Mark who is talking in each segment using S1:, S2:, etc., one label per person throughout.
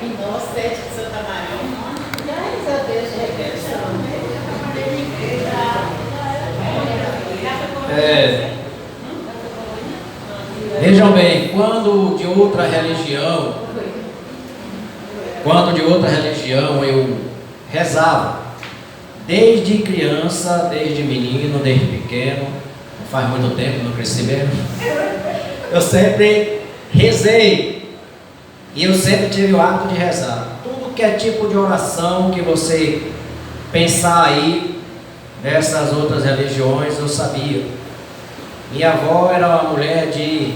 S1: Nós, 7 de Santa Maria. Graças a Deus,
S2: Vejam bem, quando de outra religião eu rezava, desde criança, desde menino, desde pequeno, não faz muito tempo, não cresci mesmo, eu sempre rezei, e eu sempre tive o hábito de rezar. Tudo que é tipo de oração que você pensar aí, nessas outras religiões, eu sabia. Minha avó era uma mulher de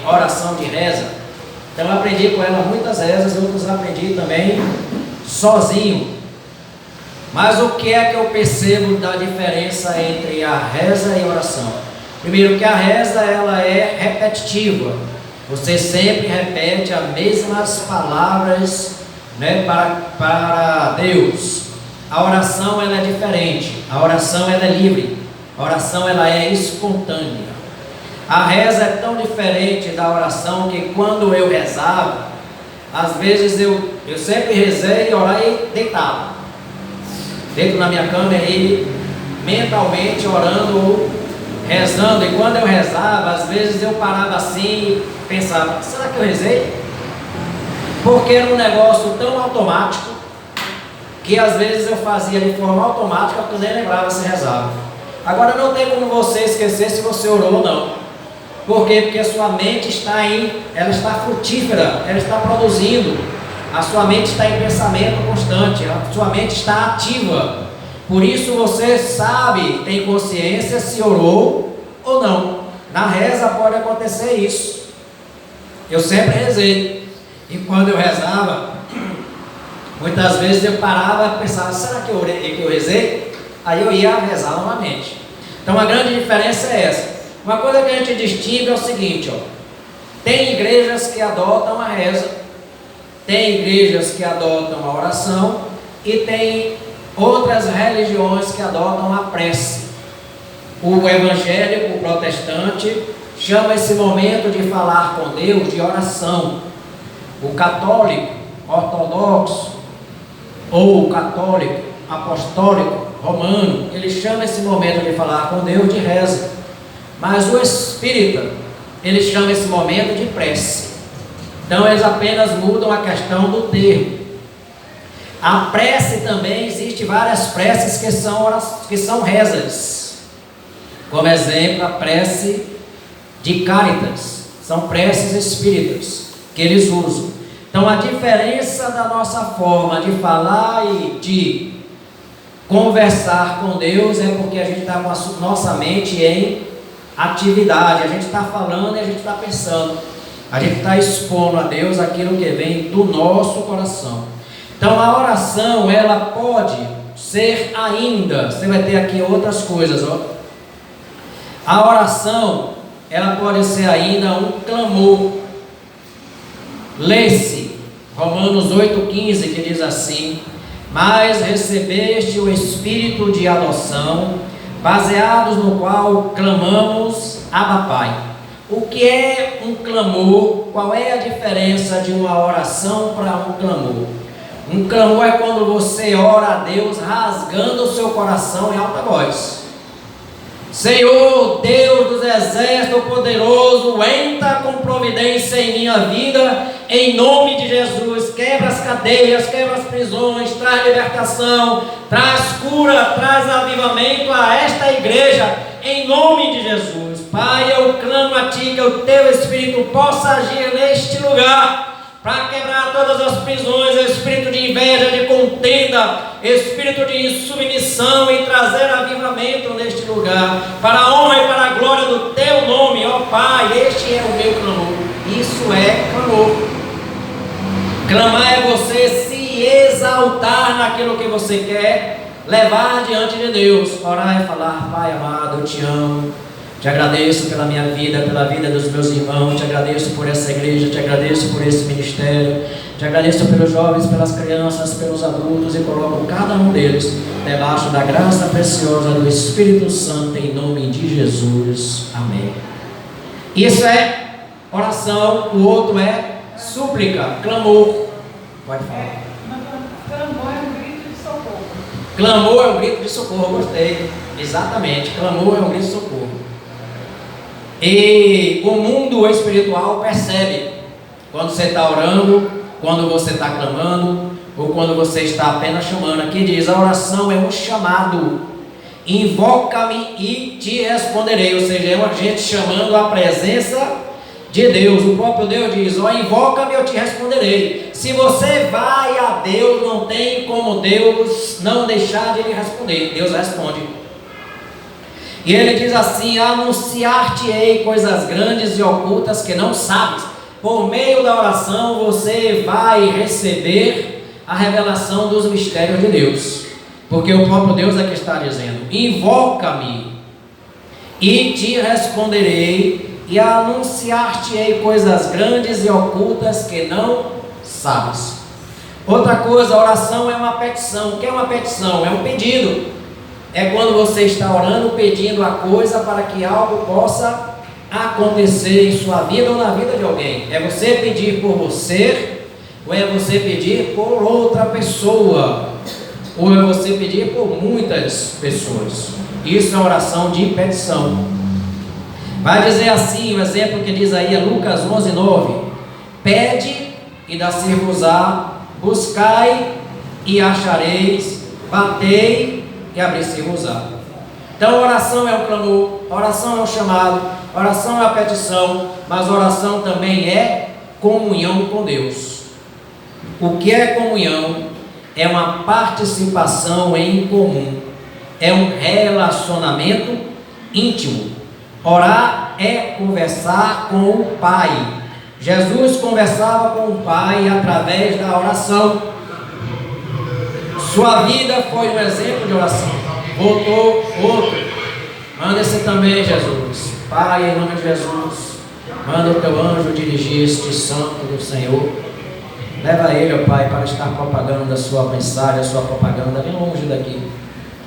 S2: oração, de reza. Então eu aprendi com ela muitas rezas, outras aprendi também sozinho. Mas o que é que eu percebo da diferença entre a reza e a oração? Primeiro, que a reza ela é repetitiva. Você sempre repete as mesmas palavras, né, para Deus. A oração ela é diferente. A oração ela é livre. A oração ela é espontânea. A reza é tão diferente da oração que quando eu rezava, às vezes eu sempre rezei e orei deitado, dentro da minha cama e mentalmente orando ou rezando. E quando eu rezava, às vezes eu parava assim e pensava, será que eu rezei? Porque era um negócio tão automático que às vezes eu fazia de forma automática que eu nem lembrava se rezava. Agora não tem como você esquecer se você orou ou não. Por quê? Porque a sua mente ela está frutífera, ela está produzindo. A sua mente está em pensamento constante, a sua mente está ativa. Por isso você sabe, tem consciência se orou ou não. Na reza pode acontecer isso. Eu sempre rezei. E quando eu rezava, muitas vezes eu parava e pensava, será que eu rezei? Aí eu ia rezar novamente. Então a grande diferença é essa. Uma coisa que a gente distingue é o seguinte, ó. Tem igrejas que adotam a reza, tem igrejas que adotam a oração e tem outras religiões que adotam a prece. O evangélico, o protestante, chama esse momento de falar com Deus de oração. O católico, ortodoxo ou católico, apostólico, romano, ele chama esse momento de falar com Deus de reza. Mas o espírita, ele chama esse momento de prece. Então eles apenas mudam a questão do termo. A prece também, existe várias preces que são rezas. Como exemplo, a prece de Cáritas. São preces espíritas que eles usam. Então a diferença da nossa forma de falar e de conversar com Deus é porque a gente está com a nossa mente em atividade, a gente está falando e a gente está pensando, a gente está expondo a Deus aquilo que vem do nosso coração. Então a oração ela pode ser ainda, você vai ter aqui outras coisas, ó. A oração ela pode ser ainda um clamor. Lê-se Romanos 8,15 que diz assim: mas recebeste o Espírito de adoção, baseados no qual clamamos, Abba Pai. O que é um clamor? Qual é a diferença de uma oração para um clamor? Um clamor é quando você ora a Deus rasgando o seu coração em alta voz. Senhor, Deus dos exércitos poderoso, entra com providência em minha vida, em nome de Jesus. Quebra as cadeias, quebra as prisões, traz libertação, traz cura, traz avivamento a esta igreja, em nome de Jesus. Pai, eu clamo a Ti que o Teu Espírito possa agir neste lugar, para quebrar todas as prisões, espírito de inveja, de contenda, espírito de insubmissão, e trazer avivamento neste lugar, para a honra e para a glória do Teu nome, ó Pai. Este é o meu clamor. Isso é clamor. Clamar é você se exaltar naquilo que você quer levar diante de Deus. Orar é falar: Pai amado, eu te amo, te agradeço pela minha vida, pela vida dos meus irmãos, te agradeço por essa igreja, te agradeço por esse ministério, te agradeço pelos jovens, pelas crianças, pelos adultos, e coloco cada um deles debaixo da graça preciosa do Espírito Santo, em nome de Jesus. Amém. Isso é oração, o outro é súplica, clamor. Pode falar.
S1: Clamor é um grito de socorro.
S2: Clamor é um grito de socorro, gostei. Exatamente, clamor é um grito de socorro. E o mundo espiritual percebe quando você está orando, quando você está clamando, ou quando você está apenas chamando. Aqui diz: a oração é um chamado. Invoca-me e te responderei. Ou seja, é uma gente chamando a presença de Deus. O próprio Deus diz: ó, invoca-me e eu te responderei. Se você vai a Deus, não tem como Deus não deixar de lhe responder. Deus responde. E ele diz assim: anunciar-te-ei coisas grandes e ocultas que não sabes. Por meio da oração você vai receber a revelação dos mistérios de Deus. Porque o próprio Deus aqui está dizendo: invoca-me e te responderei, e anunciar-te-ei coisas grandes e ocultas que não sabes. Outra coisa, a oração é uma petição. O que é uma petição? É um pedido. É quando você está orando, pedindo a coisa para que algo possa acontecer em sua vida ou na vida de alguém. É você pedir por você, ou é você pedir por outra pessoa, ou é você pedir por muitas pessoas. Isso é oração de petição. Vai dizer assim, o exemplo que diz aí é Lucas 11:9: pede e dá-se-vos-á, buscai e achareis, batei e abrir-se-vos-á. Então, oração é um clamor, oração é um chamado, oração é a petição, mas oração também é comunhão com Deus. O que é comunhão? É uma participação em comum, é um relacionamento íntimo. Orar é conversar com o Pai. Jesus conversava com o Pai através da oração. Sua vida foi um exemplo de oração. Voltou outro. Manda esse também, Jesus. Pai, em nome de Jesus, manda o teu anjo dirigir este santo do Senhor. Leva ele, ó Pai, para estar propagando a sua mensagem, a sua propaganda bem longe daqui,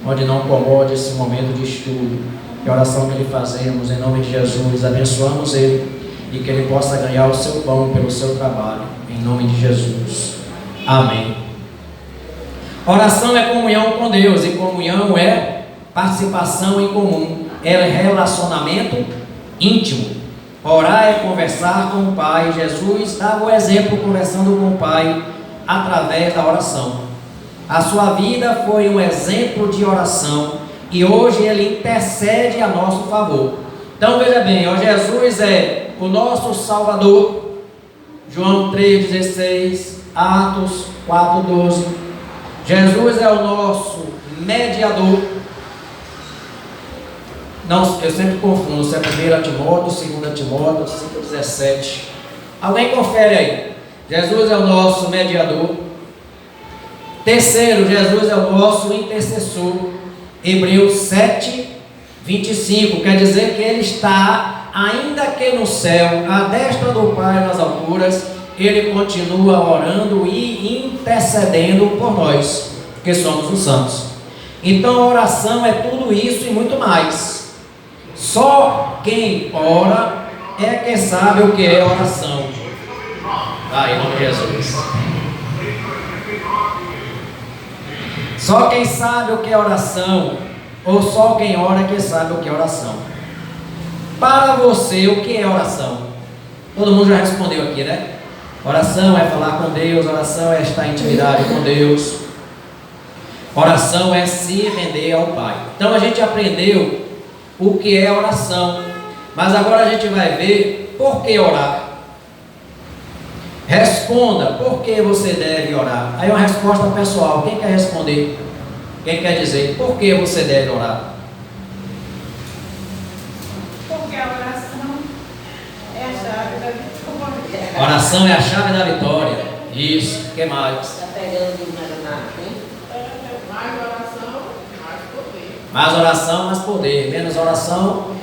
S2: onde não incomode esse momento de estudo. Que oração que lhe fazemos, em nome de Jesus, abençoamos ele e que ele possa ganhar o seu pão pelo seu trabalho, em nome de Jesus. Amém. Oração é comunhão com Deus, e comunhão é participação em comum, é relacionamento íntimo. Orar é conversar com o Pai. Jesus dava o exemplo conversando com o Pai através da oração. A sua vida foi um exemplo de oração e hoje ele intercede a nosso favor. Então veja bem, ó, Jesus é o nosso Salvador. João 3,16, Atos 4,12. Jesus é o nosso mediador. Não, eu sempre confundo se é 1 Timóteo, 2 Timóteo, 5,17. Alguém confere aí. Jesus é o nosso mediador. Terceiro, Jesus é o nosso intercessor. Hebreus 7:25, quer dizer que ele está, ainda que no céu, à destra do Pai nas alturas, ele continua orando e intercedendo por nós, que somos os santos. Então a oração é tudo isso e muito mais. Só quem ora é que sabe o que é oração. Em nome de Jesus. Só quem sabe o que é oração, ou só quem ora é que sabe o que é oração. Para você, o que é oração? Todo mundo já respondeu aqui, né? Oração é falar com Deus, oração é estar em intimidade com Deus. Oração é se render ao Pai. Então a gente aprendeu o que é oração, mas agora a gente vai ver por que orar. Responda, por que você deve orar? Aí uma resposta pessoal, quem quer responder? Quem quer dizer, por que você deve orar?
S1: Porque a oração é a chave da vitória.
S2: Oração é a chave da vitória. Isso, o que mais?
S3: Está pegando demais na hein?
S1: Mais oração, mais poder.
S2: Mais oração, mais poder. Menos oração,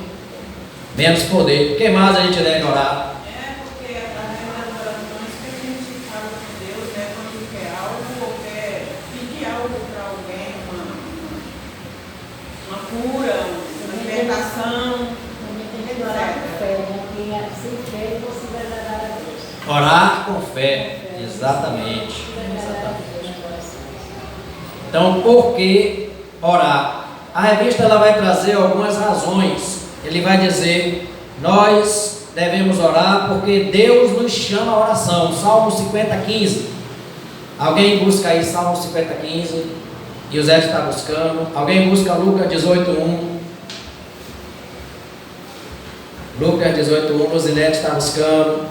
S2: menos poder. O que mais a gente deve orar?
S1: É porque através das orações que a gente fala com Deus, né? Quando quer algo ou quer pedir algo para alguém, uma cura, uma libertação.
S3: Orar com fé, né? Que sem fé você vai agradar a Deus.
S2: Orar com fé. Exatamente. Então, por que orar? A revista ela vai trazer algumas razões. Ele vai dizer: nós devemos orar porque Deus nos chama à oração. Salmo 50:15. Alguém busca aí Salmo 50:15? E o Zé está buscando. Alguém busca Lucas 18:1? Lucas 18:1, Rosinete está buscando.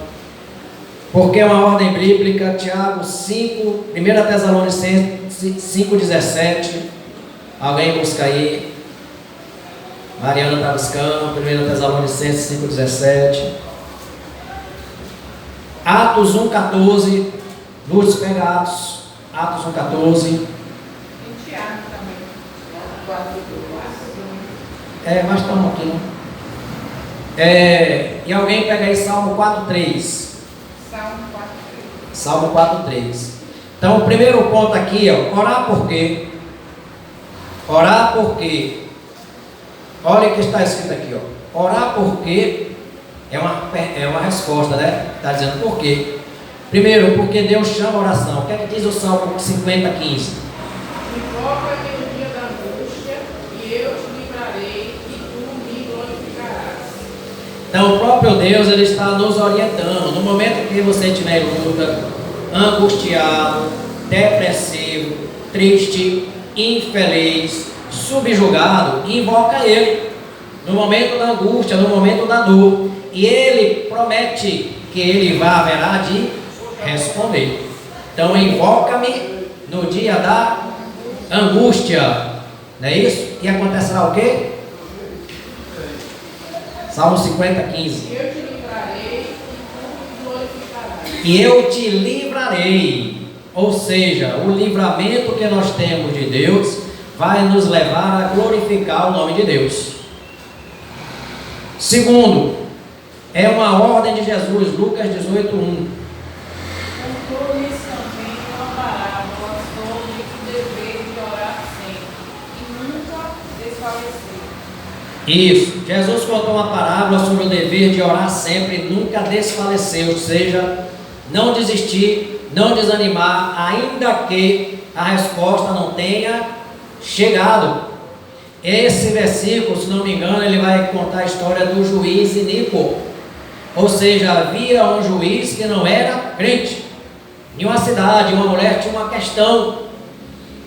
S2: Porque é uma ordem bíblica. Tiago 5, 1 Tessalonicenses 5:17. Alguém busca aí. Mariana está buscando. 1 Tessalonicenses 5:17. Atos 1:14. Lúcio, pega Atos 1:14.
S1: Em Tiago também.
S2: Mas estamos aqui, né? E alguém pega aí Salmo 4:3. Salmo 4:3. Então, o primeiro ponto aqui, orar por quê? Orar porque, olha o que está escrito aqui, orar porque é uma resposta, né? Está dizendo por quê? Primeiro, porque Deus chama a oração. O que é que diz o Salmo 50:15?
S1: Invoca no dia da angústia, e eu te livrarei, e tu me glorificarás.
S2: Então, o próprio Deus, ele está nos orientando. No momento que você estiver em luta, angustiado, depressivo, triste, infeliz, subjugado, invoca Ele. No momento da angústia, no momento da dor. E Ele promete que Ele haverá de responder. Então, invoca-me no dia da angústia. Não é isso? E acontecerá o quê? Salmo 50:15.
S1: Eu te livrarei, e tu me glorificarás.
S2: E eu te livrarei. Ou seja, o livramento que nós temos de Deus vai nos levar a glorificar o nome de Deus. Segundo, é uma ordem de Jesus, Lucas 18:1.
S1: Conclui-se também uma parábola sobre o dever de orar sempre e nunca desfalecer.
S2: Isso, Jesus contou uma parábola sobre o dever de orar sempre e nunca desfalecer, ou seja, não desistir, não desanimar, ainda que a resposta não tenha chegado. Esse versículo, se não me engano, ele vai contar a história do juiz iníquo. Ou seja, havia um juiz que não era crente. Em uma cidade, uma mulher tinha uma questão.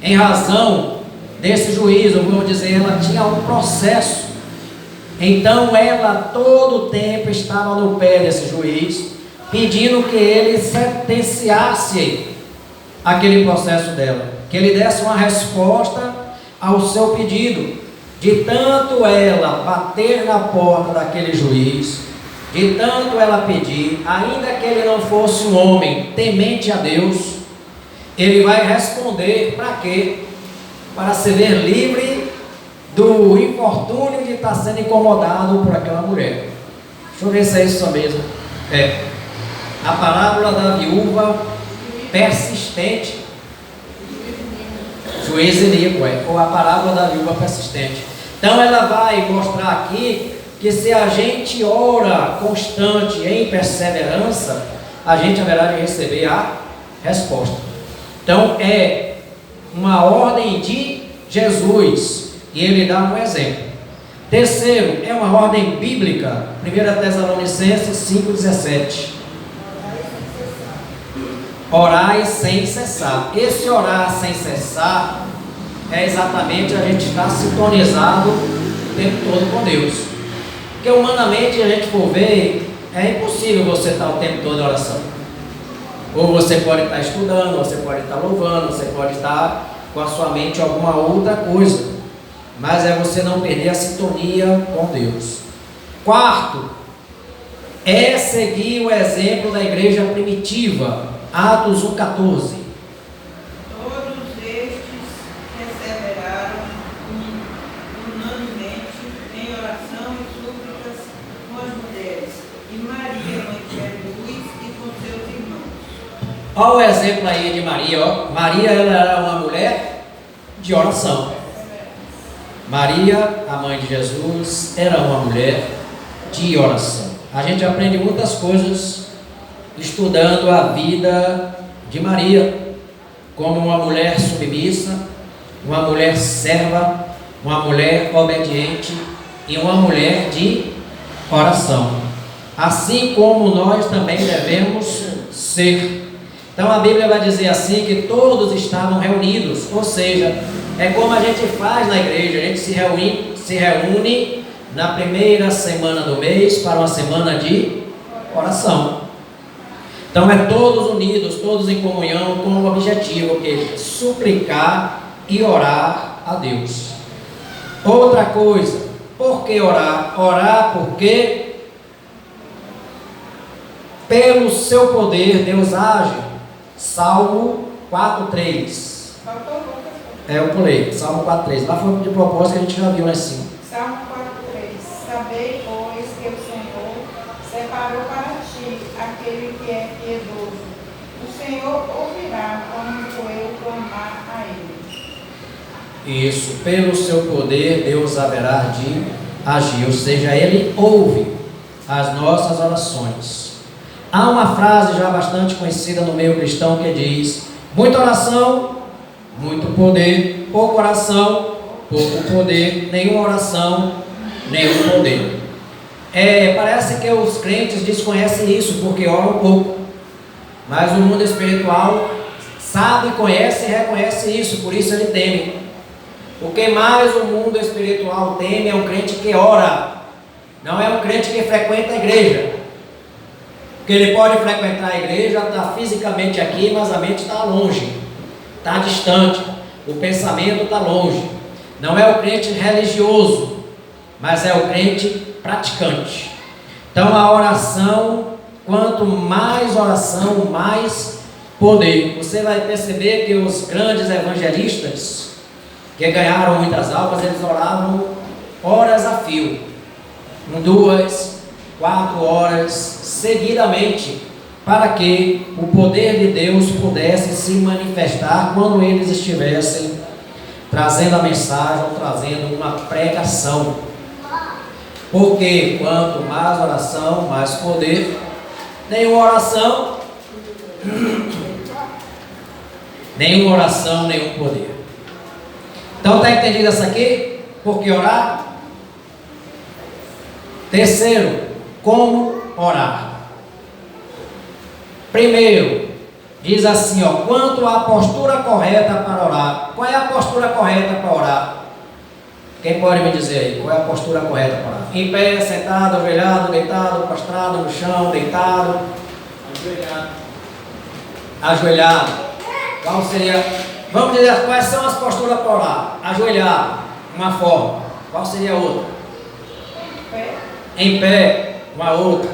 S2: Em razão desse juiz, ou vamos dizer, ela tinha um processo. Então ela todo o tempo estava no pé desse juiz, pedindo que ele sentenciasse aquele processo dela, que ele desse uma resposta ao seu pedido. De tanto ela bater na porta daquele juiz, de tanto ela pedir, ainda que ele não fosse um homem temente a Deus, ele vai responder para quê? Para se ver livre do infortúnio de estar sendo incomodado por aquela mulher. Deixa eu ver se é isso mesmo. A parábola da viúva persistente. Juiz iníquo, ou a parábola da viúva persistente. Então ela vai mostrar aqui que se a gente ora constante em perseverança, a gente haverá de receber a resposta. Então é uma ordem de Jesus e ele dá um exemplo. Terceiro, é uma ordem bíblica. 1 Tessalonicenses 5:17. Orai sem cessar. Esse orar sem cessar é exatamente a gente estar sintonizado o tempo todo com Deus. Porque humanamente, a gente for ver, é impossível você estar o tempo todo em oração. Ou você pode estar estudando, você pode estar louvando, você pode estar com a sua mente alguma outra coisa. Mas é você não perder a sintonia com Deus. Quarto, é seguir o exemplo da igreja primitiva. Atos 1:14.
S1: Todos estes perseveraram unanimemente em oração e súplicas com as mulheres, e Maria, mãe de Jesus, e com seus irmãos.
S2: Olha o exemplo aí de Maria. Maria, ela era uma mulher de oração. Maria, a mãe de Jesus, era uma mulher de oração. A gente aprende muitas coisas estudando a vida de Maria como uma mulher submissa, uma mulher serva, uma mulher obediente e uma mulher de oração, assim como nós também devemos ser. Então a Bíblia vai dizer assim que todos estavam reunidos, ou seja, é como a gente faz na igreja, a gente se reúne na primeira semana do mês para uma semana de oração. Então é todos unidos, todos em comunhão com o objetivo que é suplicar e orar a Deus. Outra coisa, por que orar? Orar porque pelo seu poder Deus age. Salmo 4:3. Eu pulei, Salmo 4:3. Lá foi de propósito que a gente já viu lá em cima.
S1: Salmo 4:3. Sabei, pois, que o Senhor separou para ti aquele que é piedoso. O Senhor ouvirá quando eu clamar a Ele.
S2: Isso, pelo seu poder Deus haverá de agir, ou seja, Ele ouve as nossas orações. Há uma frase já bastante conhecida no meio cristão que diz: muita oração, muito poder; pouca oração, pouco poder; nenhuma oração, nenhum poder. Parece que os crentes desconhecem isso porque oram pouco, mas o mundo espiritual sabe, conhece e reconhece isso, por isso ele teme. O que mais o mundo espiritual teme é um crente que ora, não é um crente que frequenta a igreja. Porque ele pode frequentar a igreja, está fisicamente aqui, mas a mente está longe, está distante, o pensamento está longe. Não é o crente religioso, mas é o crente praticante. Então a oração, quanto mais oração, mais poder. Você vai perceber que os grandes evangelistas que ganharam muitas almas, eles oravam horas a fio, 2, 4 horas seguidamente, para que o poder de Deus pudesse se manifestar quando eles estivessem trazendo a mensagem ou trazendo uma pregação. Porque quanto mais oração, mais poder. Nenhuma oração, nenhum poder. Então está entendido essa aqui? Por que orar? Terceiro, como orar? Primeiro, diz assim, quanto à postura correta para orar. Qual é a postura correta para orar? Quem pode me dizer aí? Qual é a postura correta para orar? Em pé, sentado, ajoelhado, deitado, prostrado no chão, deitado? Ajoelhado. Qual seria? Vamos dizer quais são as posturas para orar. Ajoelhado, uma forma. Qual seria a outra? Em pé, uma outra.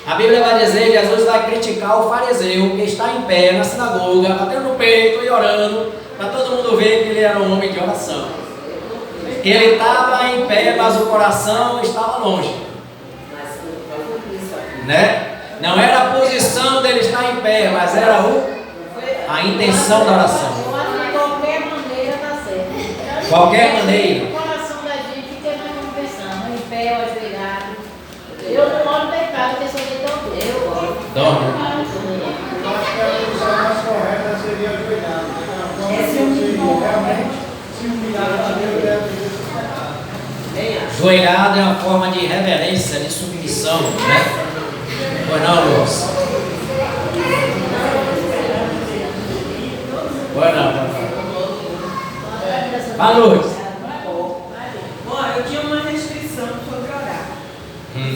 S2: A Bíblia vai dizer, Jesus vai criticar o fariseu que está em pé na sinagoga, batendo no peito e orando, para todo mundo ver que ele era um homem de oração. Ele estava em pé, mas o coração estava longe. Né? Não era a posição dele estar em pé, mas era a intenção da oração.
S3: De qualquer maneira dá certo.
S2: Qualquer maneira.
S3: O coração da gente fica na conversão, em pé ou ajoelhado. Eu não oro deitado, porque só deito eu oro.
S2: Dorme.
S4: Eu acho que a posição mais correta seria ajoelhado.
S1: Esse é o mínimo.
S4: Se humilhar a Deus, deve
S2: Ajoelhado é uma forma de reverência, de submissão, né? Pois não, Lúcio? Pois não. Vai, Lúcio.
S1: Bom, eu tinha uma restrição sobre orar.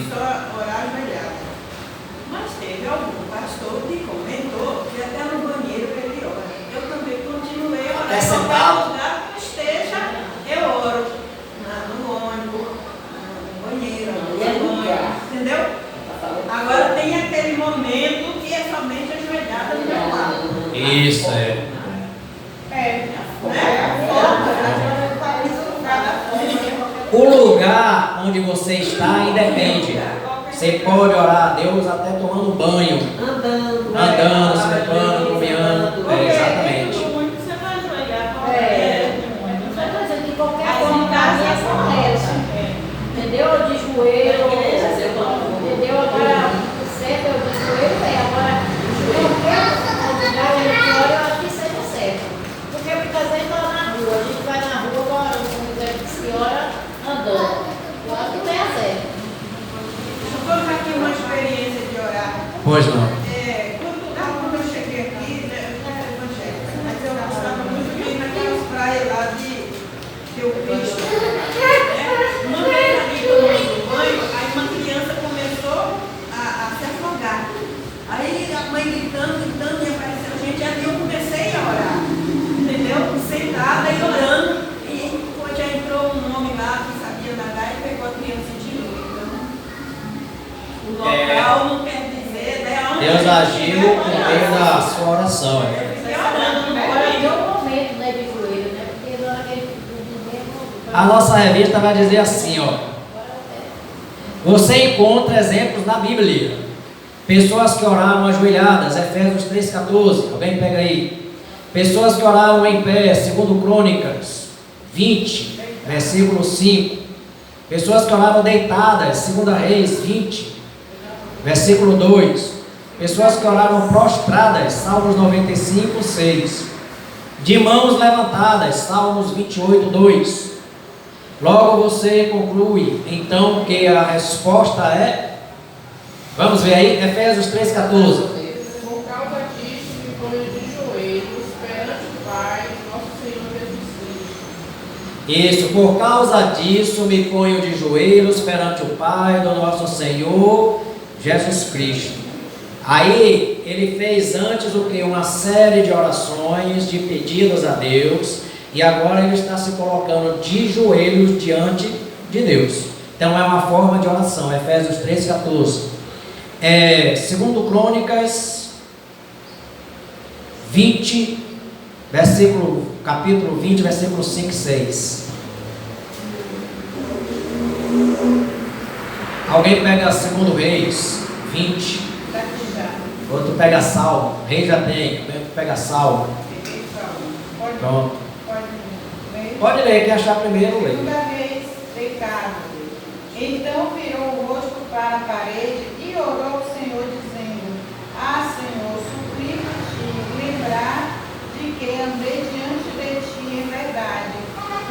S1: Só orar ajoelhado. Mas teve algum pastor que comentou que até no banheiro ele ora. Eu também continuei a orar.
S2: Até
S1: Em
S2: sentado.
S1: qualquer lugar que esteja, eu oro. No ônibus, no banheiro, no banho, entendeu? Agora tem aquele momento que é somente ajoelhada no meu lado.
S2: Isso, é.
S1: Né? A forma, cada forma.
S2: O lugar onde você está independe. Você pode orar a Deus até tomando banho, andando, se limpando, caminhando. Exatamente.
S1: Você vai ajoelhar para
S3: Não estou dizendo que qualquer vontade é correta. Entendeu? De joelho, entendeu? Agora, certo, eu de joelho, agora, qualquer vontade
S2: Deus agiu por meio da sua oração.
S3: Agora deu um momento, né, de joelho, né? Porque na hora que ele
S2: A nossa revista vai dizer assim, ó. Você encontra exemplos na Bíblia. Pessoas que oraram ajoelhadas, Efésios 3,14. Alguém pega aí. Pessoas que oraram em pé, segundo Crônicas 20, versículo 5. Pessoas que oraram deitadas, segunda Reis 20, versículo 2. Pessoas que oraram prostradas, Salmos 95, 6. De mãos levantadas, Salmos 28, 2. Logo você conclui, então, que a resposta é... Vamos ver aí, Efésios 3,14.
S1: Por causa disso, me ponho de joelhos perante o Pai, nosso Senhor Jesus Cristo.
S2: Isso, por causa disso me ponho de joelhos perante o Pai do nosso Senhor Jesus Cristo. Aí ele fez antes o que? Uma série de orações, de pedidos a Deus, e agora ele está se colocando de joelhos diante de Deus. Então é uma forma de oração, Efésios 3,14. Segundo Crônicas 20, capítulo 20, versículo 5 e 6. Alguém pega segundo Reis 20. Outro pega Salmo. Rei já tem. Outro pega Salmo. Pronto. Pode ler, quem achar primeiro, lê.
S1: Segunda vez deitado. Então virou o rosto para a parede e orou ao Senhor, dizendo: Ah, Senhor, suplico-te lembrar de que andei diante de ti em verdade,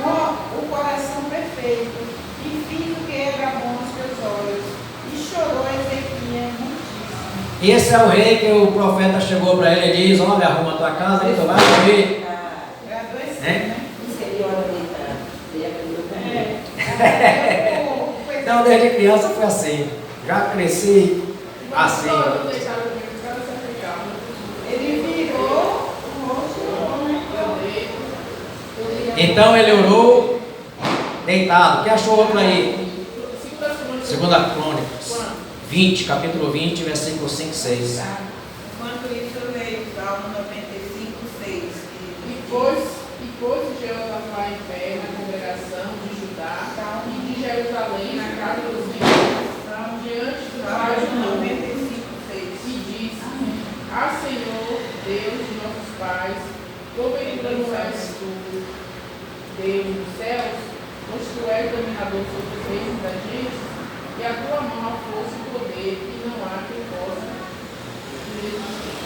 S1: com o coração perfeito, e fiz o que era bom aos teus olhos. E chorou Ezequias muitíssimo.
S2: Esse é o rei que o profeta chegou para ele e diz: olha, arruma a tua casa e tu vai morrer.
S1: Né?
S2: Então, desde criança foi assim. Já cresci assim.
S1: Ele virou o rosto.
S2: Então ele orou deitado. O que achou outro aí? Segunda Crônicas 20, capítulo 20, versículo 5 e 6.
S1: Enquanto isso, eu leio o Salmo 95, 6. E pôs Jeová em pé na congregação de Judá e de Jerusalém, na casa dos reis, diante do Pai de 95, 6. E disse: Ah, Senhor, Deus de nossos pais, governador és tu, Deus dos céus, pois tu és dominador sobre os reis da gente, e a tua mão há força e poder, e não há quem possa resistir.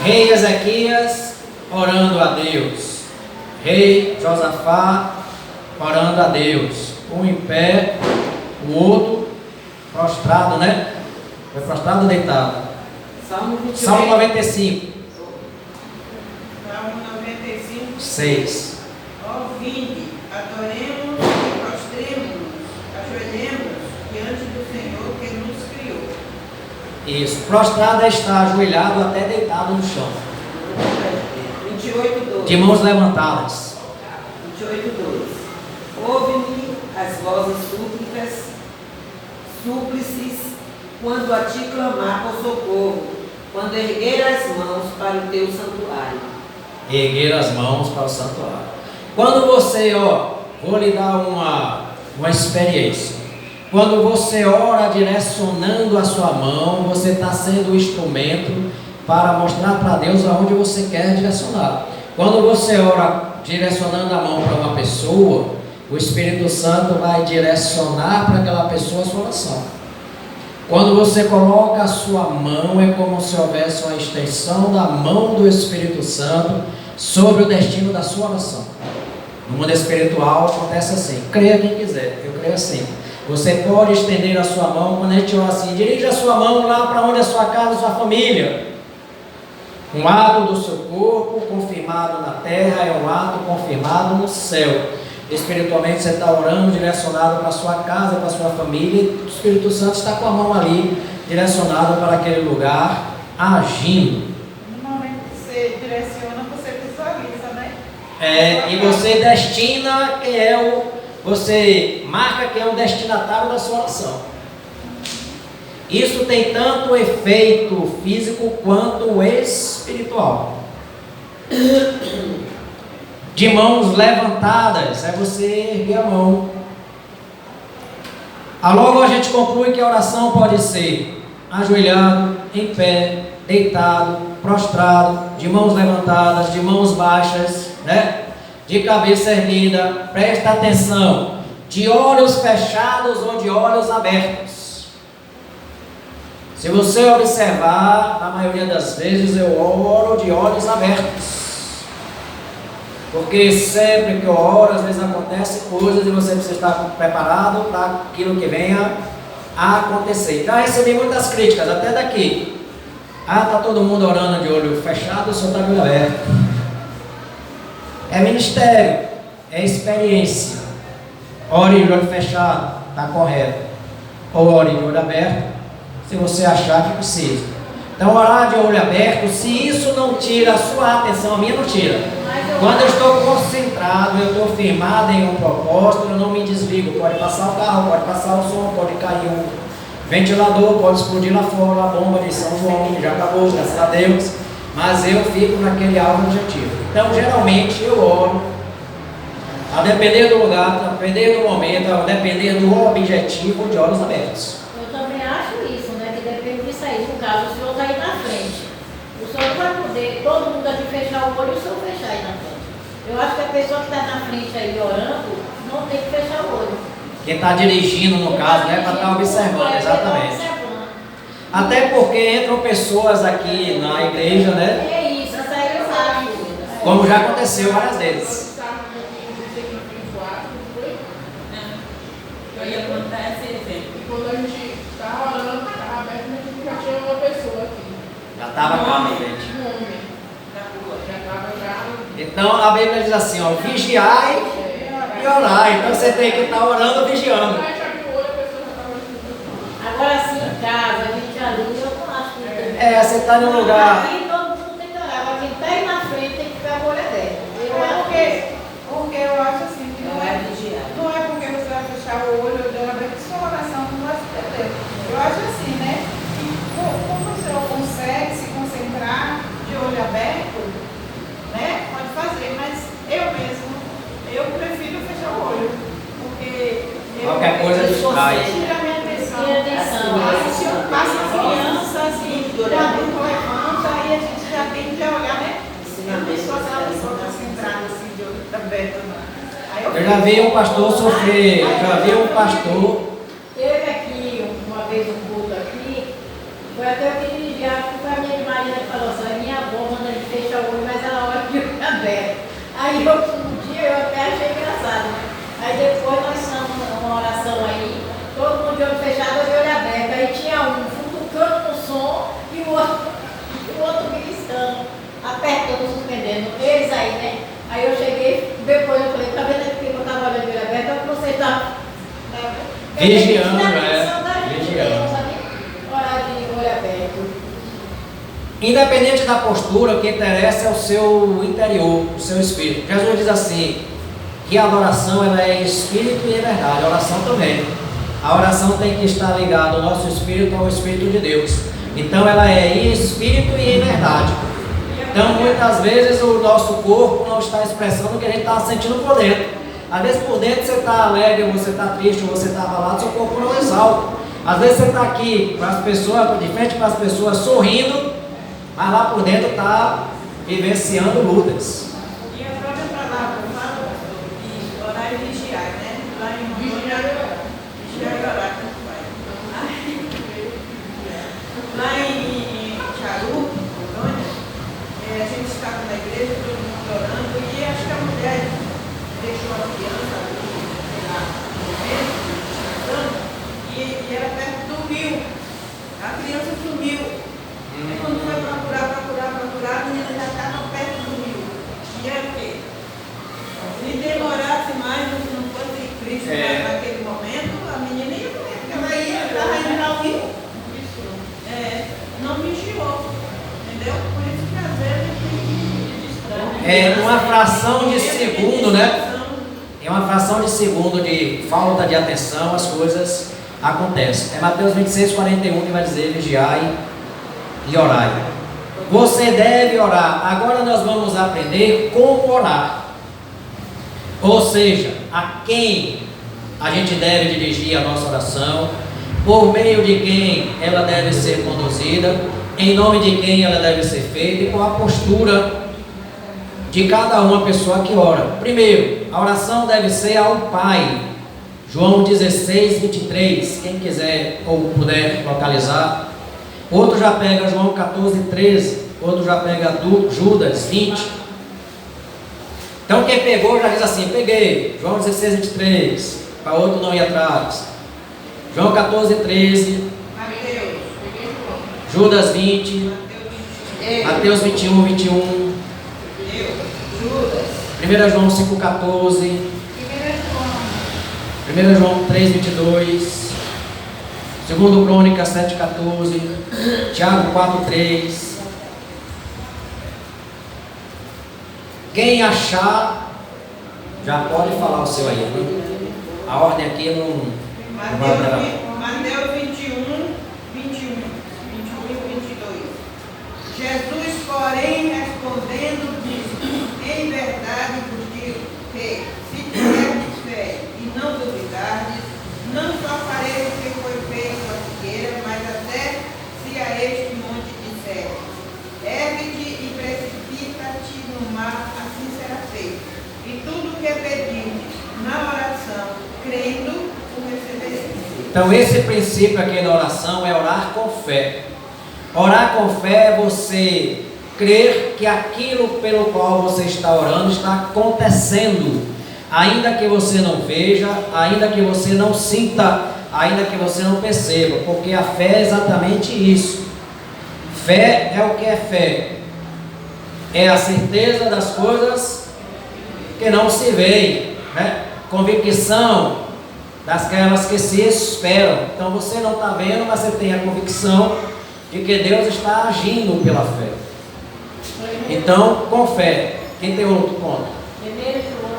S2: Rei Ezequias orando a Deus. Rei Josafá orando a Deus. Um em pé, o outro prostrado, né? Foi prostrado ou deitado?
S1: Salmo 28.
S2: Salmo 95,
S1: Salmo 95,
S2: 6.
S1: Ó, vinde, adoremos e prostremos-nos, ajoelhemos diante do Senhor que nos criou.
S2: Isso. Prostrado é estar ajoelhado até deitado no chão.
S5: 28, 12.
S2: De mãos levantadas.
S5: 28, 12. Ouve-me as vozes súplices, quando a ti clamar por socorro, quando erguer as mãos para o teu santuário.
S2: Erguer as mãos para o santuário. Quando você, vou lhe dar uma experiência. Quando você ora direcionando a sua mão, você está sendo o instrumento para mostrar para Deus aonde você quer direcionar. Quando você ora direcionando a mão para uma pessoa, o Espírito Santo vai direcionar para aquela pessoa a sua oração. Quando você coloca a sua mão, é como se houvesse uma extensão da mão do Espírito Santo sobre o destino da sua oração. No mundo espiritual acontece assim. Creia quem quiser, eu creio assim. Você pode estender a sua mão, quando a gente ora assim, dirige a sua mão lá para onde é a sua casa, a sua família. Um ato do seu corpo confirmado na terra é um ato confirmado no céu. Espiritualmente você está orando direcionado para a sua casa, para a sua família, e o Espírito Santo está com a mão ali, direcionado para aquele lugar, agindo.
S1: No momento que você direciona, você visualiza, né?
S2: E você destina você marca quem é o destinatário da sua oração. Isso tem tanto efeito físico quanto espiritual. De mãos levantadas, é você erguer a mão. Logo a gente conclui que a oração pode ser ajoelhado, em pé, deitado, prostrado, de mãos levantadas, de mãos baixas, né? De cabeça erguida. Presta atenção, de olhos fechados ou de olhos abertos. Se você observar, na maioria das vezes eu oro de olhos abertos. Porque sempre que eu oro, às vezes acontecem coisas e você precisa estar preparado para aquilo que venha a acontecer. Já recebi muitas críticas, até daqui. Está todo mundo orando de olho fechado, o senhor está de olho aberto. É ministério, é experiência. Ore de olho fechado, está correto. Ou ore de olho aberto, se você achar que precisa. Então, orar de olho aberto, se isso não tira a sua atenção, a minha não tira. Quando eu estou concentrado, eu estou firmado em um propósito, eu não me desligo. Pode passar o carro, pode passar o som, pode cair um ventilador, pode explodir lá fora a bomba de São João, já acabou, graças a Deus. Mas eu fico naquele alvo objetivo. Então, geralmente, eu oro, a depender do lugar, a depender do momento, a depender do objetivo, de olhos abertos.
S3: Eu também acho isso, né? Que depende disso aí. No caso, o senhor está aí na frente. O senhor vai poder, todo mundo aqui fechar o olho e o senhor fechar aí na frente. Eu acho que a pessoa que está na frente aí orando, não tem que fechar o olho.
S2: Quem está dirigindo, no caso, né? Para estar observando, exatamente. Até porque entram pessoas aqui na igreja, né?
S3: É isso aí eu acho.
S2: Como já aconteceu várias vezes.
S5: Aí acontece exemplo.
S1: E quando a gente está orando, está aberto, a gente já tinha uma pessoa aqui.
S2: Já estava calmo, gente.
S1: Um homem. Na rua. Já estava já.
S2: Então a Bíblia diz assim, ó, vigiai e orai. Então você tem que estar orando, vigiando.
S3: Agora sim, em casa, a gente ali, eu não acho que tem.
S2: Você está em um lugar.
S3: Aqui todo mundo tem que orar, mas quem está aí na frente tem que ficar com o olho aberto.
S1: Porque eu acho assim, que não é porque você vai fechar o olho ou olho aberto, que sua oração não vai se perder. Eu acho assim, né? Que como o senhor consegue se concentrar de olho aberto, né? Pode fazer, mas eu prefiro fechar o olho. Porque
S2: Qualquer coisa distrai.
S1: tira a minha atenção.
S3: Tira a atenção.
S1: Passa a criança, assim, já adulto levanta, aí a gente já tem que olhar, né? Eu não sou aquela pessoa concentrada assim, de olho aberto, não.
S2: Eu já vi um pastor sofrer, já vi um pastor.
S3: Teve aqui, uma vez um culto aqui, foi até eu que dirigi, acho que foi a minha Maria que falou assim, a minha avó manda ele fechar o olho, mas ela olha de olho aberto. Aí um dia eu até achei engraçado, né? Aí depois nós fizemos uma oração aí, todo mundo de olho fechado e de olho aberto. Aí tinha um futucando no som e o outro beliscando, apertando, suspendendo. Eles aí, né? Aí eu cheguei, depois eu falei, tá vendo aqui que eu estava olhando de olho aberto? É que você está
S2: Vigiando,
S3: vigiando. Orar de olho aberto.
S2: Independente da postura, o que interessa é o seu interior, o seu espírito. Jesus diz assim, que a adoração ela é espírito e é verdade, a oração também. A oração tem que estar ligada ao nosso espírito, ao Espírito de Deus. Então ela é em espírito e em verdade. Então muitas vezes o nosso corpo não está expressando o que a gente está sentindo por dentro. Às vezes por dentro você está alegre, você está triste, você está abalado, seu corpo não exalta. Às vezes você está aqui para as pessoas, de frente para as pessoas sorrindo, mas lá por dentro está vivenciando lutas.
S5: E a própria palavra fala de orar e vigiar, né? Lá em vigiar e orar. Vigiar e orar, tanto faz. Lá em Charu, Rondônia, a gente estava na igreja, todo mundo orando, e acho que a mulher deixou a criança ali, sei lá, morrendo, descansando, e era perto do rio. A criança sumiu. Aí quando foi procurar, a menina já estava perto do rio. E era o quê? Se demorasse mais, se não fosse Cristo naquele momento, a menina ia morrer, porque ela estava indo ao rio. Não vigiou. Entendeu? Por isso que às vezes a gente
S2: Uma fração de segundo, né? Em uma fração de segundo de falta de atenção, as coisas acontece. É Mateus 26:41 que vai dizer: vigiai e orai. Você deve orar. Agora nós vamos aprender como orar. Ou seja, a quem a gente deve dirigir a nossa oração, por meio de quem ela deve ser conduzida, em nome de quem ela deve ser feita e com a postura de cada uma pessoa que ora. Primeiro, a oração deve ser ao Pai. João 16:23, quem quiser ou puder localizar. Outro já pega João 14:13, outro já pega Judas 20. Então quem pegou já diz assim: peguei, João 16:23, para outro não ir atrás. João 14:13,
S5: Mateus,
S2: Judas 20, Mateus 21:21,
S5: Judas,
S2: 1 João 5:14, 1 João 3:22, 2 Crônicas 7:14, Tiago 4:3. Quem achar, já pode falar o seu aí, né? A ordem aqui não vai alterar.
S5: Mateus 21, 21 e 22. Jesus, porém, respondendo, disse: em verdade vos digo que, se tiverdes fé e não duvidardes, não só farei o que foi feito à figueira, mas até se a este monte disser: ergue-te e precipita-te no mar, assim será feito. E tudo que pedirdes na oração, crendo, o recebereis.
S2: Então esse princípio aqui na oração é orar com fé. Orar com fé é você crer que aquilo pelo qual você está orando está acontecendo, ainda que você não veja, ainda que você não sinta, ainda que você não perceba, porque a fé é exatamente isso. Fé é o que é fé? É a certeza das coisas que não se veem, né? Convicção daquelas que se esperam. Então você não está vendo, mas você tem a convicção de que Deus está agindo pela fé. Então, com fé. Quem tem outro ponto?
S3: 1 João